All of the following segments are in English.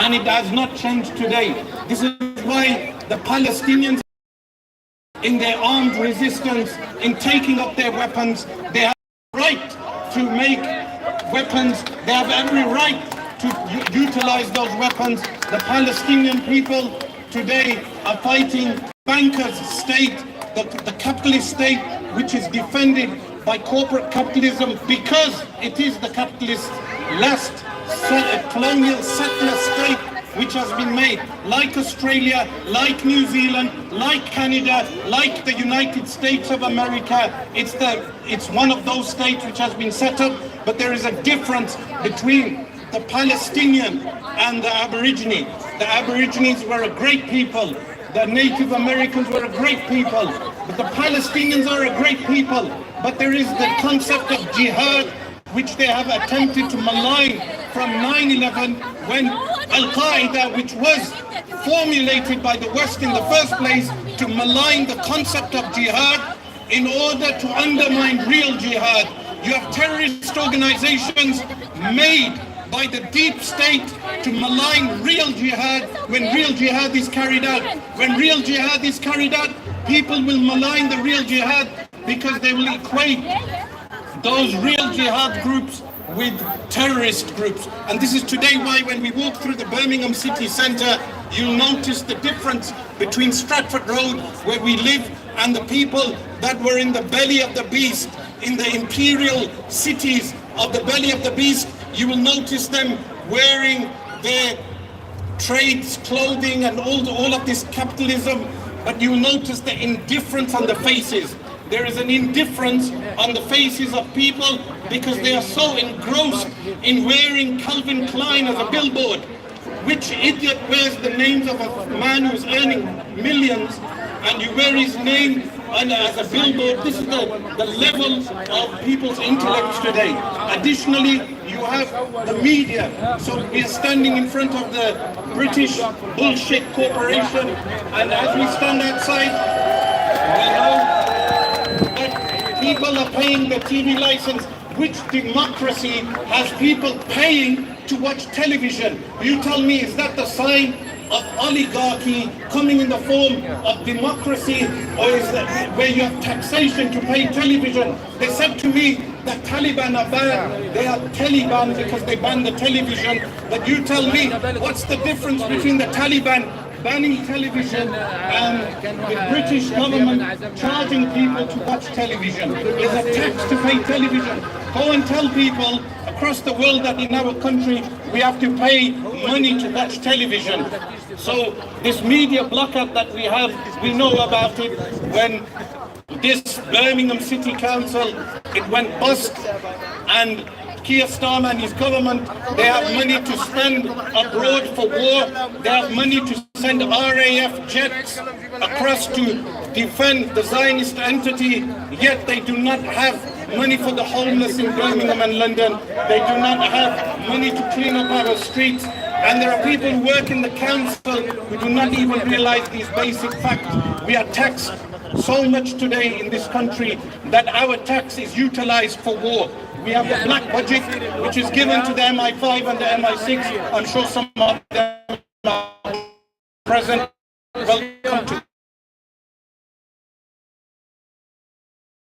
and it has not changed today. This is why the Palestinians, in their armed resistance, in taking up their weapons, they have the right to make weapons. They have every right to utilize those weapons. The Palestinian people today are fighting bankers' state, the capitalist state, which is defended by corporate capitalism, because it is the capitalist last colonial settler state which has been made, like Australia, like New Zealand, like Canada, like the United States of America. It's one of those states which has been set up, but there is a difference between the Palestinian and the Aborigine. The Aborigines were a great people. The Native Americans were a great people. But the Palestinians are a great people. But there is the concept of jihad, which they have attempted to malign from 9/11, when Al-Qaeda, which was formulated by the West in the first place to malign the concept of jihad in order to undermine real jihad. You have terrorist organizations made by the deep state to malign real jihad when real jihad is carried out. When real jihad is carried out, people will malign the real jihad because they will equate those real jihad groups with terrorist groups. And this is today why when we walk through the Birmingham city centre, you'll notice the difference between Stratford Road, where we live, and the people that were in the belly of the beast, in the imperial cities of the belly of the beast. You will notice them wearing their trades, clothing, and all of this capitalism, but you will notice the indifference on the faces. There is an indifference on the faces of people because they are so engrossed in wearing Calvin Klein as a billboard. Which idiot wears the names of a man who's earning millions, and you wear his name as a billboard? This is the level of people's intellects today. Additionally, you have the media. So we are standing in front of the British bullshit corporation, and as we stand outside, we know that people are paying the TV license. Which democracy has people paying to watch television? You tell me, is that the sign of oligarchy coming in the form of democracy, or is that where you have taxation to pay television? They said to me that Taliban are bad. They are Taliban because they ban the television. But you tell me, what's the difference between the Taliban banning television and the British government charging people to watch television? There's a tax to pay television. Go and tell people across the world that in our country we have to pay money to watch television. So this media blackout that we have, we know about it. When this Birmingham City Council, it went bust, and Keir Starmer and his government, they have money to spend abroad for war. They have money to send RAF jets across to defend the Zionist entity, yet they do not have money for the homeless in Birmingham and London. They do not have money to clean up our streets. And there are people who work in the council who do not even realize these basic facts. We are taxed so much today in this country that our tax is utilized for war. We have the black budget, which is given to the MI5 and the MI6. I'm sure some of them are present. Welcome to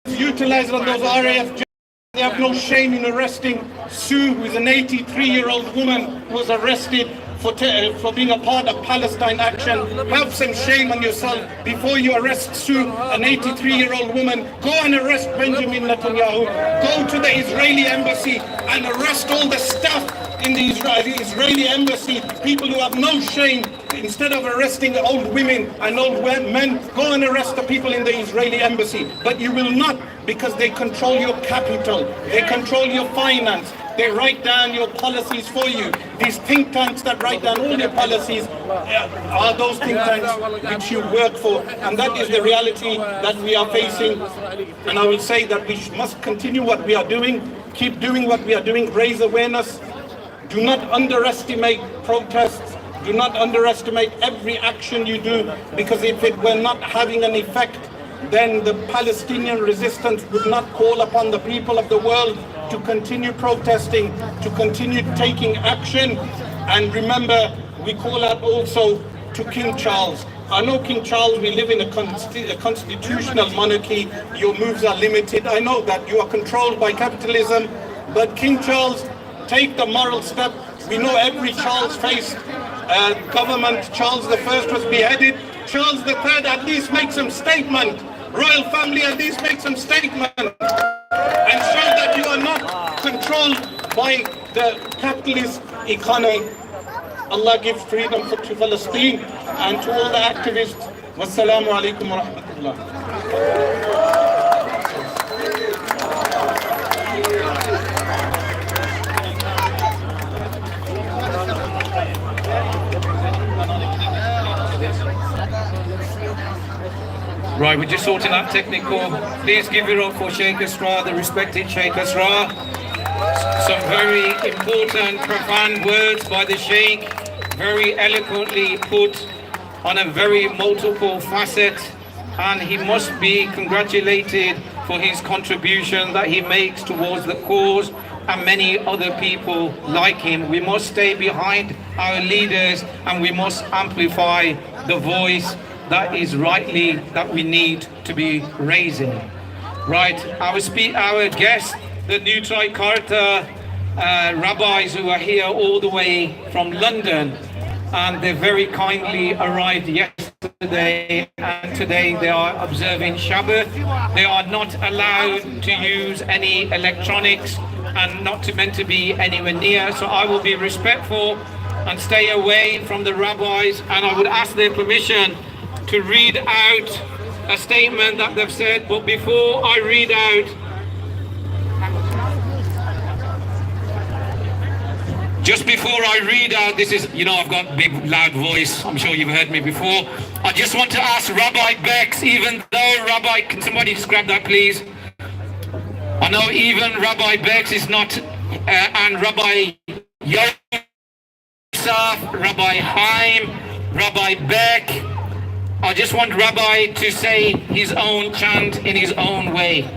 utilized on those RAF jets. They have no shame in arresting Sue, who is an 83-year-old woman who was arrested for being a part of Palestine Action. Have some shame on yourself before you arrest Sue, an 83-year-old woman. Go and arrest Benjamin Netanyahu. Go to the Israeli embassy and arrest all the staff in the Israeli embassy, people who have no shame. Instead of arresting the old women and old men, go and arrest the people in the Israeli embassy. But you will not, because they control your capital, they control your finance, they write down your policies for you. These think tanks that write down all your policies are those think tanks which you work for. And that is the reality that we are facing. And I will say that we must continue what we are doing, keep doing what we are doing, raise awareness. Do not underestimate protests. Do not underestimate every action you do, because if it were not having an effect, then the Palestinian resistance would not call upon the people of the world to continue protesting, to continue taking action. And remember, we call out also to King Charles. I know, King Charles, we live in a constitutional monarchy. Your moves are limited. I know that you are controlled by capitalism, but King Charles, take the moral step. We know every Charles faced government. Charles I was beheaded. Charles III at least make some statement. Royal family at least make some statement and show that you are not controlled by the capitalist economy. Allah give freedom to Palestine and to all the activists. Wassalamu alaikum wa rahmatullah. Right, we're just sorting out technical. Please give it up for Sheikh Asra, the respected Sheikh Asra. Some very important, profound words by the Sheikh, very eloquently put on a very multiple facet, and he must be congratulated for his contribution that he makes towards the cause and many other people like him. We must stay behind our leaders and we must amplify the voice that is rightly that we need to be raising. Right, our guests, the new Trikarta rabbis who are here all the way from London, and they very kindly arrived yesterday, and today they are observing Shabbat. They are not allowed to use any electronics and not meant to be anywhere near, so I will be respectful and stay away from the rabbis, and I would ask their permission to read out a statement that they've said. But before I read out, just before I read out, this is, you know, I've got a big loud voice, I'm sure you've heard me before. I just want to ask Rabbi Bex, even though Rabbi, can somebody just grab that please? I know even Rabbi Bex is not, and Rabbi Yosef, Rabbi Haim, Rabbi Beck, I just want Rabbi to say his own chant in his own way.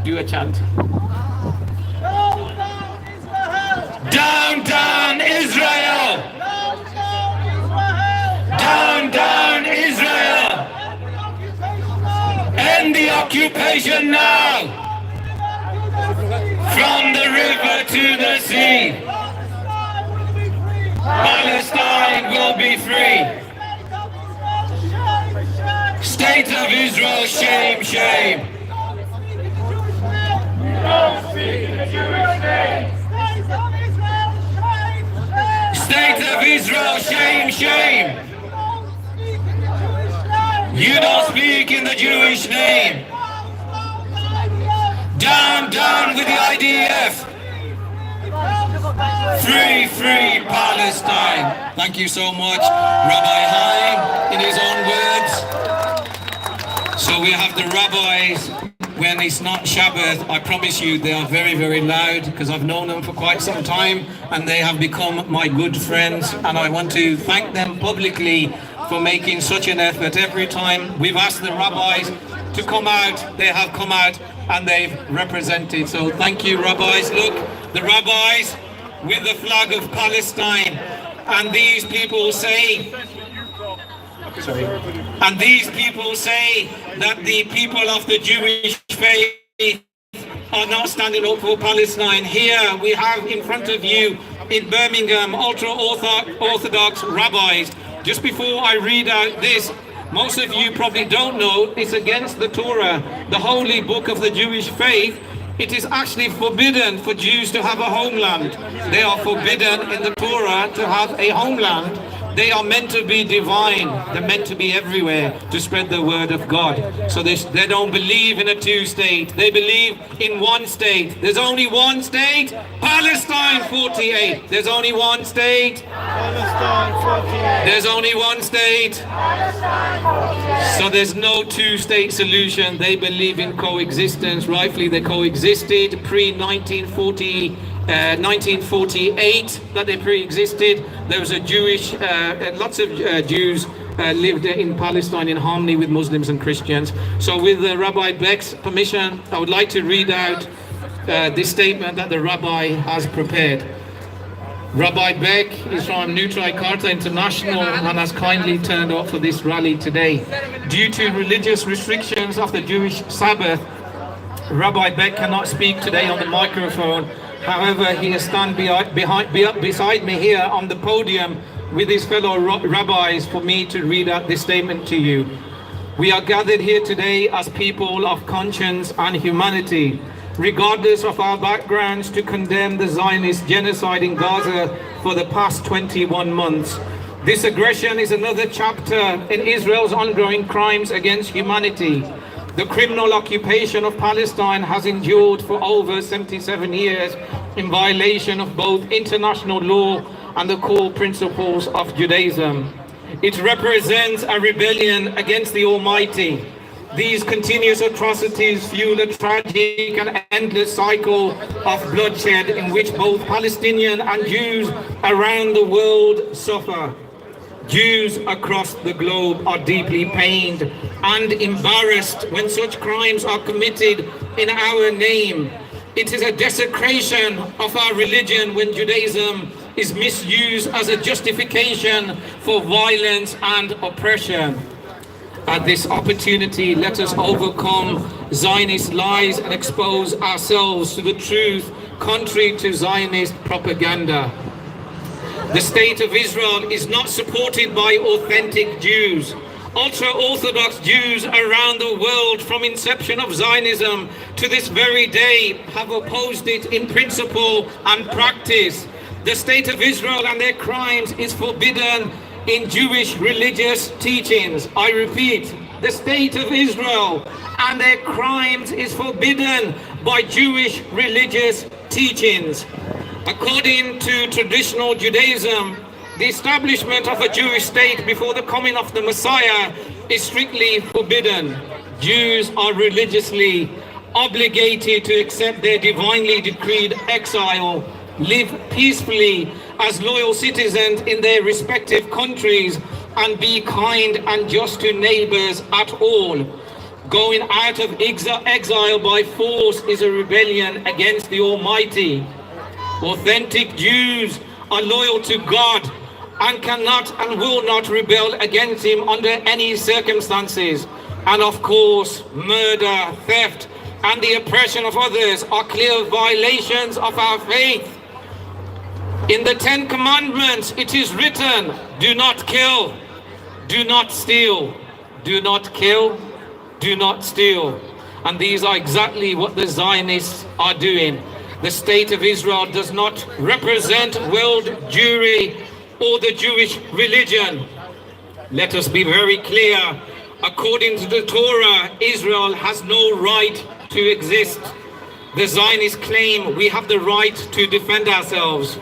Do a chant. Down, down, Israel! Down, down, Israel! End the occupation now! From the river to the sea! Palestine will be free! State of Israel, shame, shame! Don't speak the Jewish name! State of Israel, shame, shame! You don't speak in the Jewish name! Down, down with the IDF! Free, free Palestine! Thank you so much, Rabbi Haim, in his own words. So we have the rabbis. When it's not Shabbat, I promise you they are very, very loud, because I've known them for quite some time and they have become my good friends, and I want to thank them publicly for making such an effort. Every time we've asked the rabbis to come out, they have come out and they've represented. So thank you, rabbis. Look, the rabbis with the flag of Palestine, and these people say, sorry. And these people say that the people of the Jewish faith are not standing up for Palestine. Here we have in front of you in Birmingham ultra-Orthodox rabbis. Just before I read out this, most of you probably don't know, it's against the Torah, the holy book of the Jewish faith. It is actually forbidden for Jews to have a homeland. They are forbidden in the Torah to have a homeland. They are meant to be divine. They're meant to be everywhere to spread the word of God. So they don't believe in a two-state. They believe in one state. There's only one state. Palestine 48. There's only one state. Palestine 48. There's only one state. Palestine 48. So there's no two-state solution. They believe in coexistence. Rightfully, they coexisted pre-1940. 1948 that they pre-existed. There was a Jewish, lots of Jews lived in Palestine in harmony with Muslims and Christians. So with Rabbi Beck's permission, I would like to read out this statement that the Rabbi has prepared. Rabbi Beck is from New Tricarta International and has kindly turned up for this rally today. Due to religious restrictions of the Jewish Sabbath, Rabbi Beck cannot speak today on the microphone. However, he is standing beside me here on the podium with his fellow rabbis for me to read out this statement to you. We are gathered here today as people of conscience and humanity, regardless of our backgrounds, to condemn the Zionist genocide in Gaza for the past 21 months. This aggression is another chapter in Israel's ongoing crimes against humanity. The criminal occupation of Palestine has endured for over 77 years in violation of both international law and the core principles of Judaism. It represents a rebellion against the Almighty. These continuous atrocities fuel a tragic and endless cycle of bloodshed in which both Palestinian and Jews around the world suffer. Jews across the globe are deeply pained and embarrassed when such crimes are committed in our name. It is a desecration of our religion when Judaism is misused as a justification for violence and oppression. At this opportunity, let us overcome Zionist lies and expose ourselves to the truth contrary to Zionist propaganda. The state of Israel is not supported by authentic Jews. Ultra-Orthodox Jews around the world from inception of Zionism to this very day have opposed it in principle and practice. The state of Israel and their crimes is forbidden in Jewish religious teachings. I repeat, the state of Israel and their crimes is forbidden by Jewish religious teachings. According to traditional Judaism, the establishment of a Jewish state before the coming of the Messiah is strictly forbidden. Jews are religiously obligated to accept their divinely decreed exile, live peacefully as loyal citizens in their respective countries, and be kind and just to neighbors at all. Going out of exile by force is a rebellion against the Almighty. Authentic Jews are loyal to God and cannot and will not rebel against Him under any circumstances. And of course, murder, theft, and the oppression of others are clear violations of our faith. In the 10 Commandments, it is written, do not kill, do not steal, do not kill, do not steal. And these are exactly what the Zionists are doing. The state of Israel does not represent world Jewry or the Jewish religion. Let us be very clear. According to the Torah, Israel has no right to exist. The Zionists claim we have the right to defend ourselves.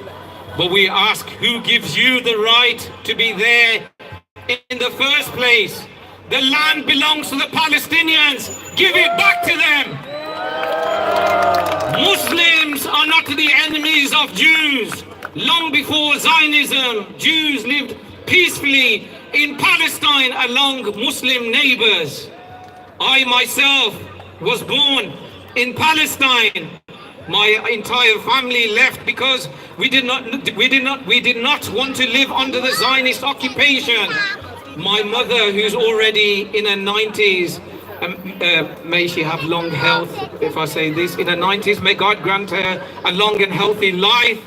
But we ask, who gives you the right to be there in the first place? The land belongs to the Palestinians. Give it back to them. Muslims are not the enemies of Jews. Long before Zionism, Jews lived peacefully in Palestine along Muslim neighbors. I myself was born in Palestine. My entire family left because we did not want to live under the Zionist occupation. My mother, who's already in her 90s, may she have long health, if I say this, in her 90s, may God grant her a long and healthy life,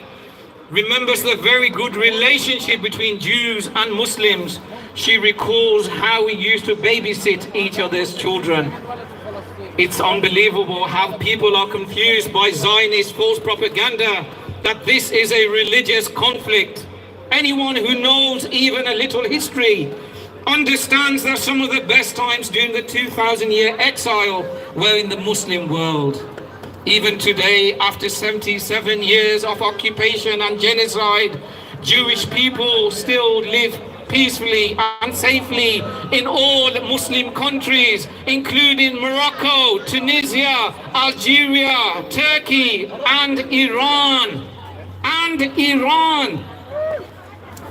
remembers the very good relationship between Jews and Muslims. She recalls how we used to babysit each other's children. It's unbelievable how people are confused by Zionist false propaganda that this is a religious conflict. Anyone who knows even a little history understands that some of the best times during the 2,000-year exile were in the Muslim world. Even today, after 77 years of occupation and genocide, Jewish people still live peacefully and safely in all Muslim countries, including Morocco, Tunisia, Algeria, Turkey, and Iran.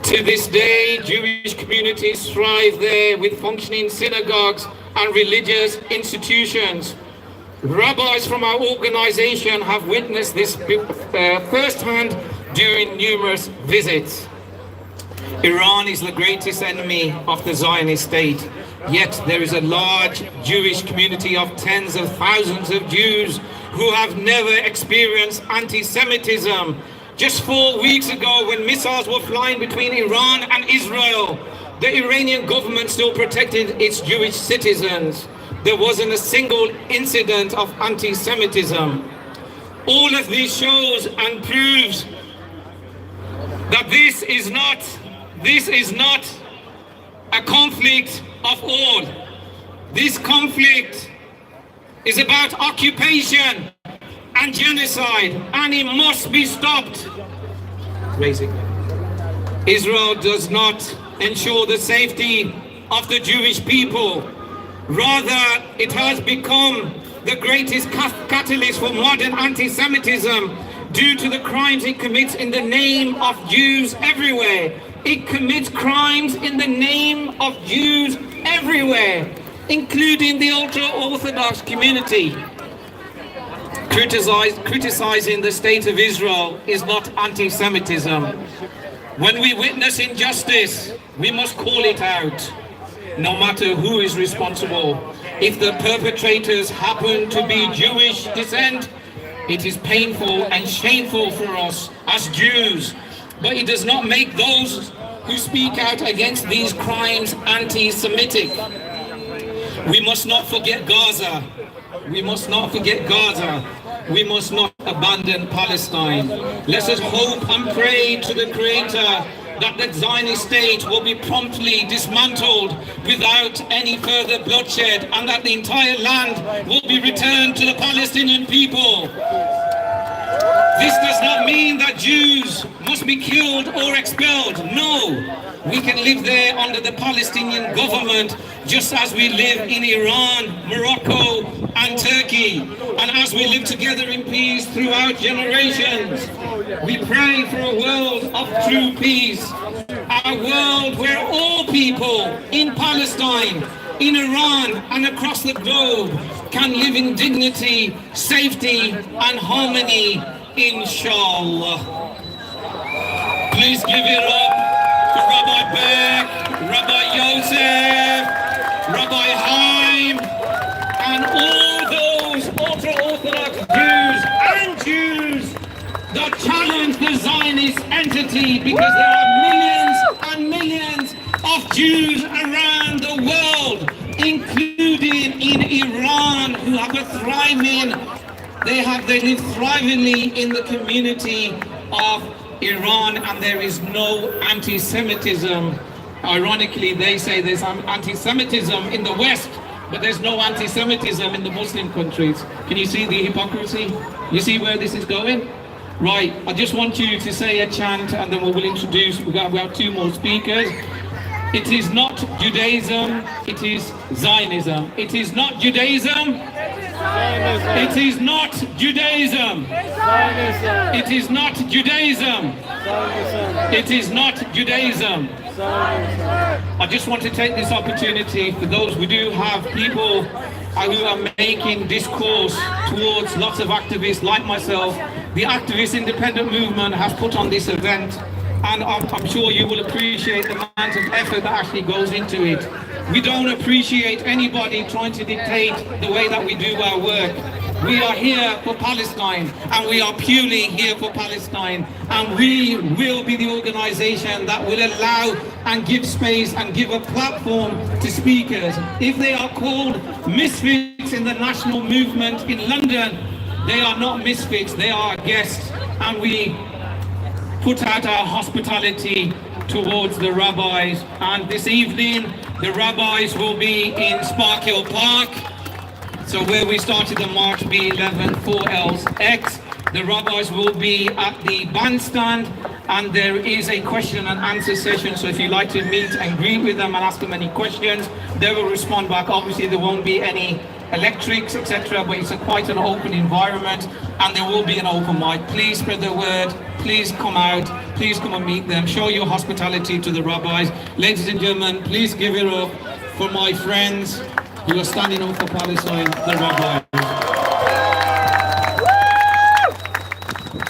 To this day, Jewish communities thrive there with functioning synagogues and religious institutions. Rabbis from our organization have witnessed this firsthand during numerous visits. Iran is the greatest enemy of the Zionist state, yet there is a large Jewish community of tens of thousands of Jews who have never experienced anti-Semitism. Just 4 weeks ago, when missiles were flying between Iran and Israel, the Iranian government still protected its Jewish citizens. There wasn't a single incident of anti-Semitism. All of this shows and proves that this is not a conflict of all. This conflict is about occupation and genocide, and it must be stopped. Israel does not ensure the safety of the Jewish people. Rather, it has become the greatest catalyst for modern anti-Semitism due to the crimes it commits in the name of Jews everywhere. It commits crimes in the name of Jews everywhere, including the ultra-Orthodox community. Criticizing the state of Israel is not anti-Semitism. When we witness injustice, we must call it out, no matter who is responsible. If the perpetrators happen to be Jewish descent, it is painful and shameful for us as Jews, but it does not make those who speak out against these crimes anti-Semitic. We must not forget Gaza. We must not forget Gaza. We must not abandon Palestine. Let us hope and pray to the Creator that the Zionist state will be promptly dismantled without any further bloodshed, and that the entire land will be returned to the Palestinian people. This does not mean that Jews must be killed or expelled. No, we can live there under the Palestinian government just as we live in Iran, Morocco and Turkey, and as we live together in peace throughout generations. We pray for a world of true peace, a world where all people in Palestine, in Iran and across the globe can live in dignity, safety and harmony, inshallah. Please give it up for Rabbi Beck, Rabbi Yosef, Rabbi Haim, and all those ultra-Orthodox Jews and Jews that challenge the Zionist entity, because there are millions and millions of Jews around the world, including in Iran, who have a thriving, they live thrivingly in the community of Iran, and there is no anti-Semitism. Ironically, they say there's anti-Semitism in the West, but there's no anti-Semitism in the Muslim countries. Can you see the hypocrisy? You see where this is going? Right, I just want you to say a chant, and then we will introduce, we have two more speakers. It is not Judaism, it is Zionism. It is not Judaism. It is not Judaism. It is not Judaism. It is not Judaism. I just want to take this opportunity for those, we do have people who are making discourse towards lots of activists like myself. The activist independent movement has put on this event, and I'm sure you will appreciate the amount of effort that actually goes into it. We don't appreciate anybody trying to dictate the way that we do our work. We are here for Palestine, and we are purely here for Palestine, and we will be the organization that will allow and give space and give a platform to speakers. If they are called misfits in the national movement in London, they are not misfits, they are guests, and we put out our hospitality towards the rabbis. And this evening, the rabbis will be in Sparkhill Park. So where we started the march, B11 4LX, the rabbis will be at the bandstand, and there is a question and answer session. So if you'd like to meet and greet with them and ask them any questions, they will respond back. Obviously, there won't be any electrics, etc., but it's quite an open environment, and there will be an open mic. Please spread the word. Please come out. Please come and meet them. Show your hospitality to the rabbis. Ladies and gentlemen, please give it up for my friends who are standing up for Palestine, the rabbis.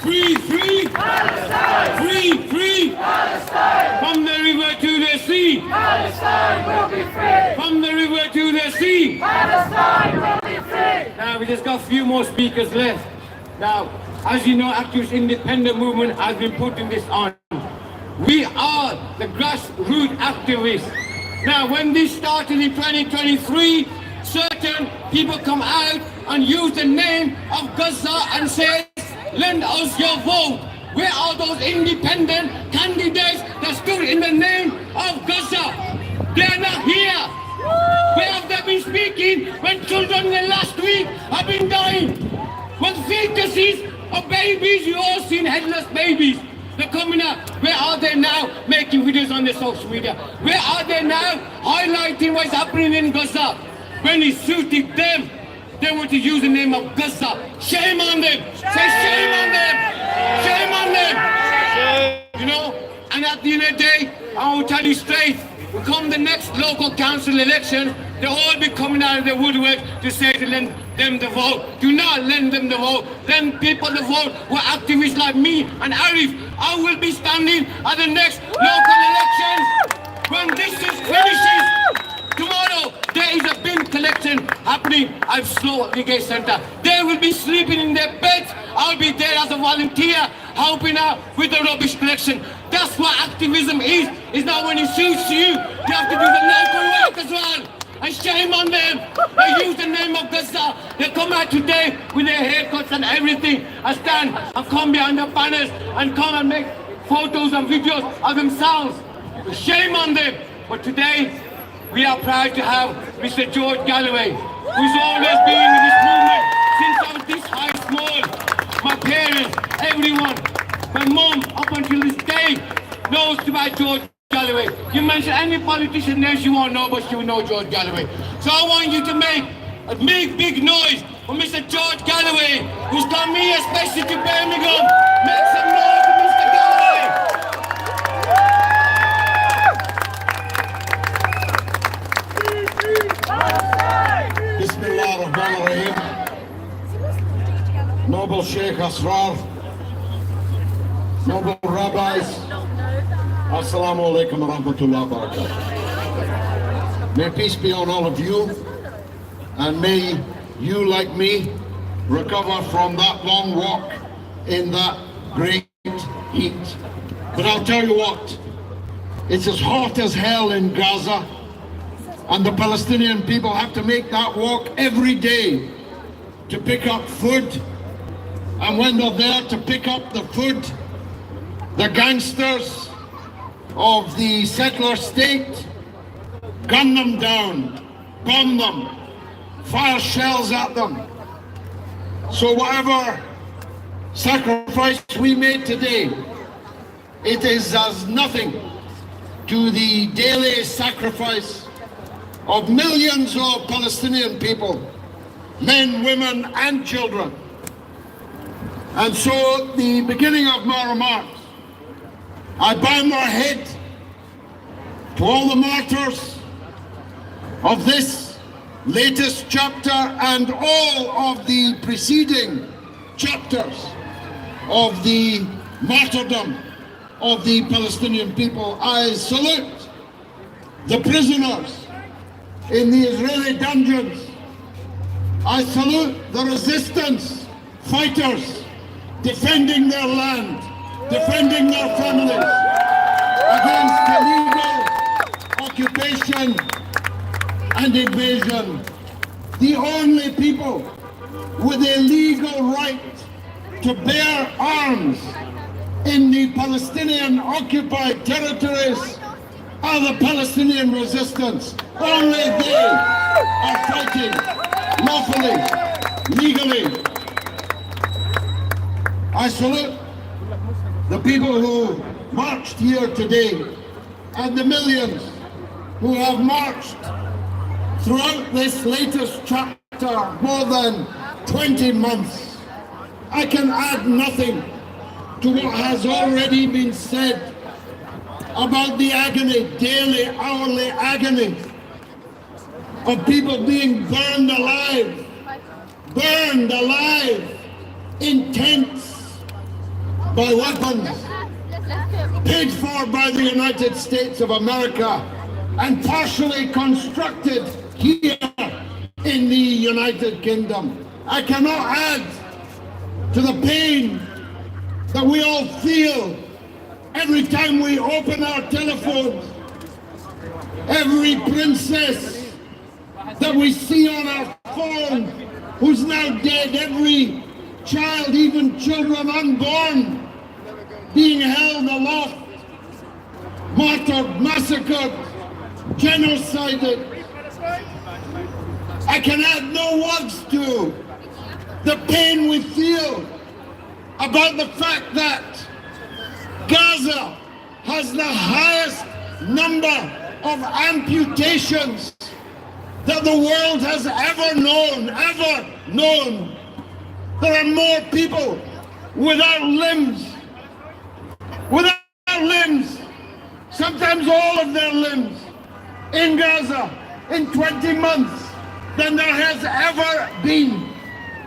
Free, free! Palestine! sea. Palestine will be free. From the river to the sea. Palestine will be free. Now we just got a few more speakers left. Now, as you know, activist independent movement has been putting this on. We are the grassroots activists. Now, when this started in 2023, certain people come out and use the name of Gaza and say, lend us your vote. Where are those independent candidates that stood in the name of Gaza? They're not here. Where have they been speaking when children in the last week have been dying? When fetuses of babies, you all seen headless babies. They're coming out. Where are they now making videos on their social media? Where are they now highlighting what's happening in Gaza? When it suited them, they want to use the name of Gaza. Shame on them. Say shame on them. Shame on them. You know, and at the end of the day, I will tell you straight, when come the next local council election, they'll all be coming out of the woodwork to say to lend them the vote. Do not lend them the vote. Lend people the vote who are activists like me and Arif. I will be standing at the next local election. When this is finishes, tomorrow there is a bin collection happening at Slow Gate Centre. They will be sleeping in their beds. I'll be there as a volunteer helping out with the rubbish collection. That's what activism is. It's not when it suits you. You have to do the local work as well. And shame on them. They use the name of Gaza. They come out today with their haircuts and everything and stand and come behind the banners and come and make photos and videos of themselves. Shame on them. But today, we are proud to have Mr. George Galloway, who's always been in this movement since I was this high small. My parents, everyone, my mom, up until this day, knows about George Galloway. You mention any politician there, she won't know, but she will know George Galloway. So I want you to make a big noise for Mr. George Galloway, who's come here especially to Birmingham. Make some noise for Mr. Galloway. Bismillah ar-Rahman ar-Rahim. Noble Sheikh Asrar, noble rabbis, Assalamu alaikum wa rahmatullahi wa barakatuh. May peace be on all of you, and may you, like me, recover from that long walk in that great heat. But I'll tell you what, it's as hot as hell in Gaza, and the Palestinian people have to make that walk every day to pick up food. And when they're there to pick up the food, the gangsters of the settler state gun them down, bomb them, fire shells at them. So whatever sacrifice we made today, it is as nothing to the daily sacrifice of millions of Palestinian people, men, women and children. And so at the beginning of my remarks, I bow my head to all the martyrs of this latest chapter and all of the preceding chapters of the martyrdom of the Palestinian people. I salute the prisoners in the Israeli dungeons. I salute the resistance fighters defending their land, defending their families against illegal occupation and invasion. The only people with a legal right to bear arms in the Palestinian occupied territories are the Palestinian resistance. Only they are fighting lawfully, legally. I salute the people who marched here today and the millions who have marched throughout this latest chapter more than 20 months. I can add nothing to what has already been said about the agony, daily, hourly agony of people being burned alive in tents by weapons paid for by the United States of America and partially constructed here in the United Kingdom. I cannot add to the pain that we all feel every time we open our telephones, every princess that we see on our phone who's now dead, every child, even children unborn, being held aloft, martyred, massacred, genocided. I can add no words to the pain we feel about the fact that Gaza has the highest number of amputations that the world has ever known, There are more people without limbs, sometimes all of their limbs, in Gaza in 20 months than there has ever been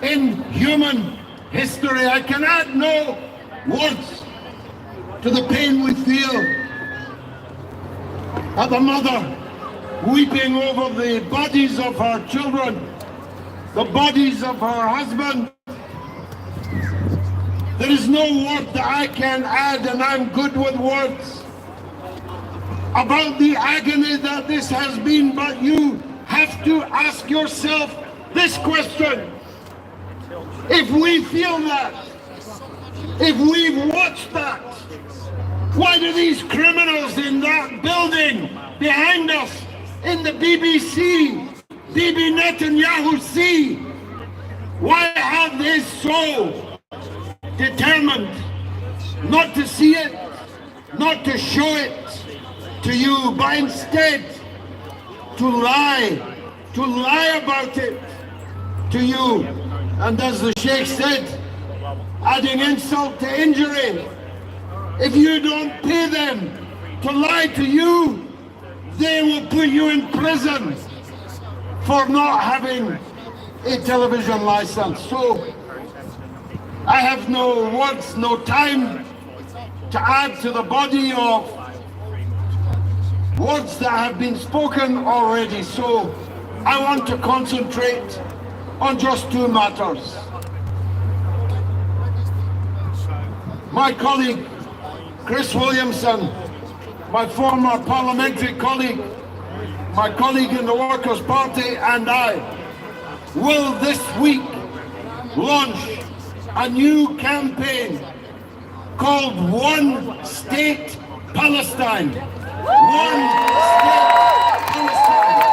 in human history. I can add no words to the pain we feel at the mother weeping over the bodies of her children, the bodies of her husband. There is no word that I can add, and I'm good with words, about the agony that this has been, but you have to ask yourself this question. If we feel that, if we've watched that, why do these criminals in that building behind us in the BBC, Bibi Netanyahu see, why are they so determined not to see it, not to show it to you, but instead to lie about it to you? And as the Sheikh said, adding insult to injury, if you don't pay them to lie to you, they will put you in prison for not having a television license. So I have no words, no time to add to the body of words that have been spoken already. So I want to concentrate on just two matters. My colleague, Chris Williamson, my former parliamentary colleague, my colleague in the Workers' Party, and I will this week launch a new campaign called One State Palestine. One State Palestine.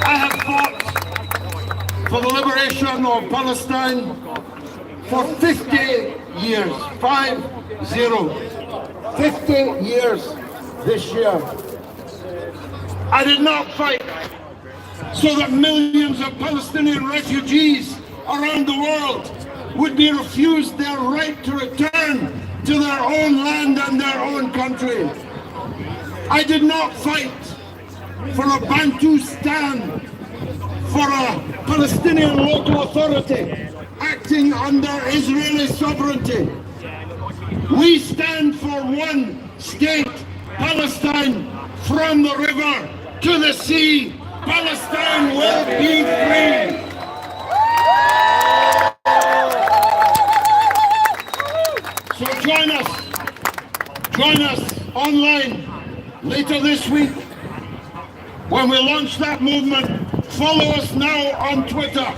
I have fought for the liberation of Palestine for 50 years, 50 years this year. I did not fight so that millions of Palestinian refugees around the world would be refused their right to return to their own land and their own country. I did not fight for a Bantustan, for a Palestinian local authority acting under Israeli sovereignty. We stand for one state, Palestine, from the river to the sea. Palestine will be free. So join us online later this week when we launch that movement. Follow us now on Twitter.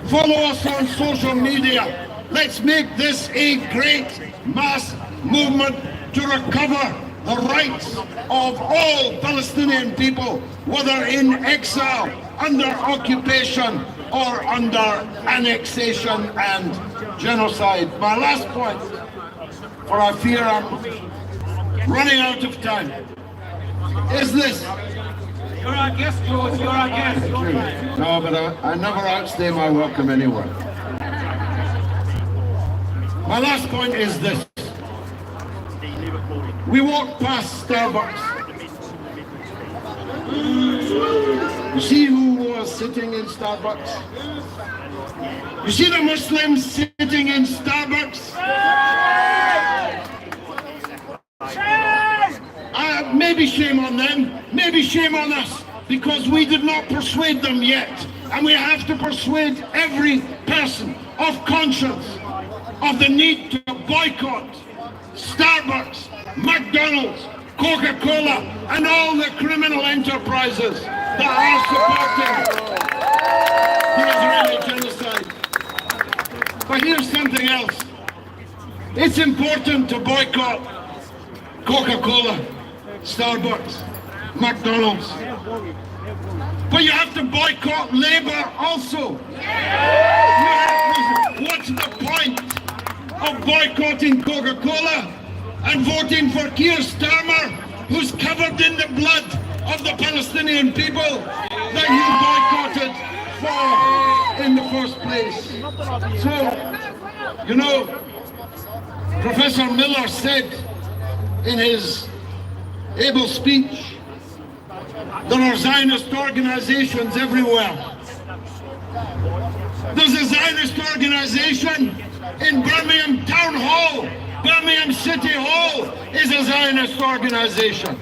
Follow us on social media. Let's make this a great mass movement to recover the rights of all Palestinian people, whether in exile, under occupation, or under annexation and genocide. My last point, for I fear I'm running out of time, is this. You're our guest, George. You're our guest. No, but I never outstay my welcome anywhere. My last point is this. We walked past Starbucks. You see who was sitting in Starbucks? You see the Muslims sitting in Starbucks? I have maybe shame on them, maybe shame on us, because we did not persuade them yet. And we have to persuade every person of conscience of the need to boycott Starbucks, McDonald's, Coca-Cola, and all the criminal enterprises that are supporting the Israeli genocide. But here's something else. It's important to boycott Coca-Cola, Starbucks, McDonald's. But you have to boycott Labour also. What's the point of boycotting Coca-Cola and voting for Keir Starmer, who's covered in the blood of the Palestinian people that you boycotted for in the first place? So, you know, Professor Miller said in his able speech, there are Zionist organizations everywhere. There's a Zionist organization in Birmingham Town Hall. Birmingham City Hall is a Zionist organization.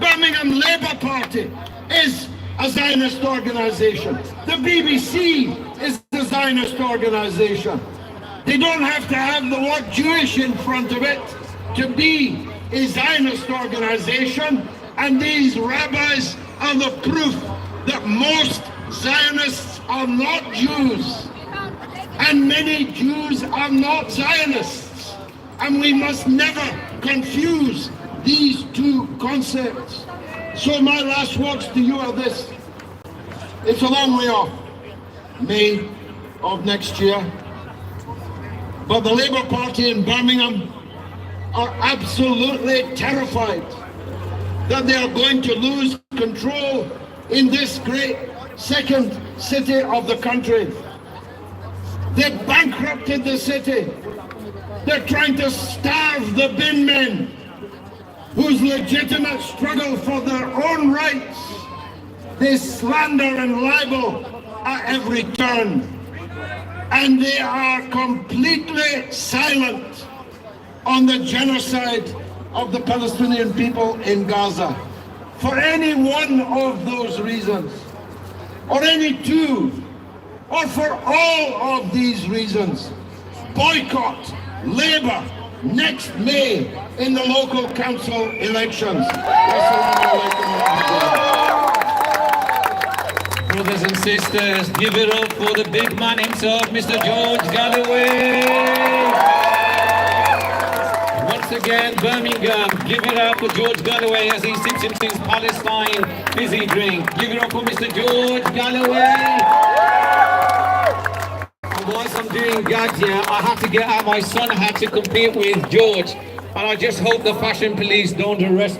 Birmingham Labour Party is a Zionist organization. The BBC is a Zionist organization. They don't have to have the word Jewish in front of it to be a Zionist organization, and these rabbis are the proof that most Zionists are not Jews, and many Jews are not Zionists, and we must never confuse these two concepts. So my last words to you are this: it's a long way off, May of next year, but the Labour Party in Birmingham are absolutely terrified that they are going to lose control in this great second city of the country. They bankrupted the city. They're trying to starve the bin men whose legitimate struggle for their own rights they slander and libel at every turn. And they are completely silent on the genocide of the Palestinian people in Gaza. For any one of those reasons, or any two, or for all of these reasons, boycott Labour next May in the local council elections. Brothers and sisters, give it up for the big man himself, Mr. George Galloway. Once again, Birmingham, give it up for George Galloway as he sips into his Palestine fizzy drink. Give it up for Mr. George Galloway. And whilst I'm doing gags here, I have to get out my son hat to compete with George. And I just hope the fashion police don't arrest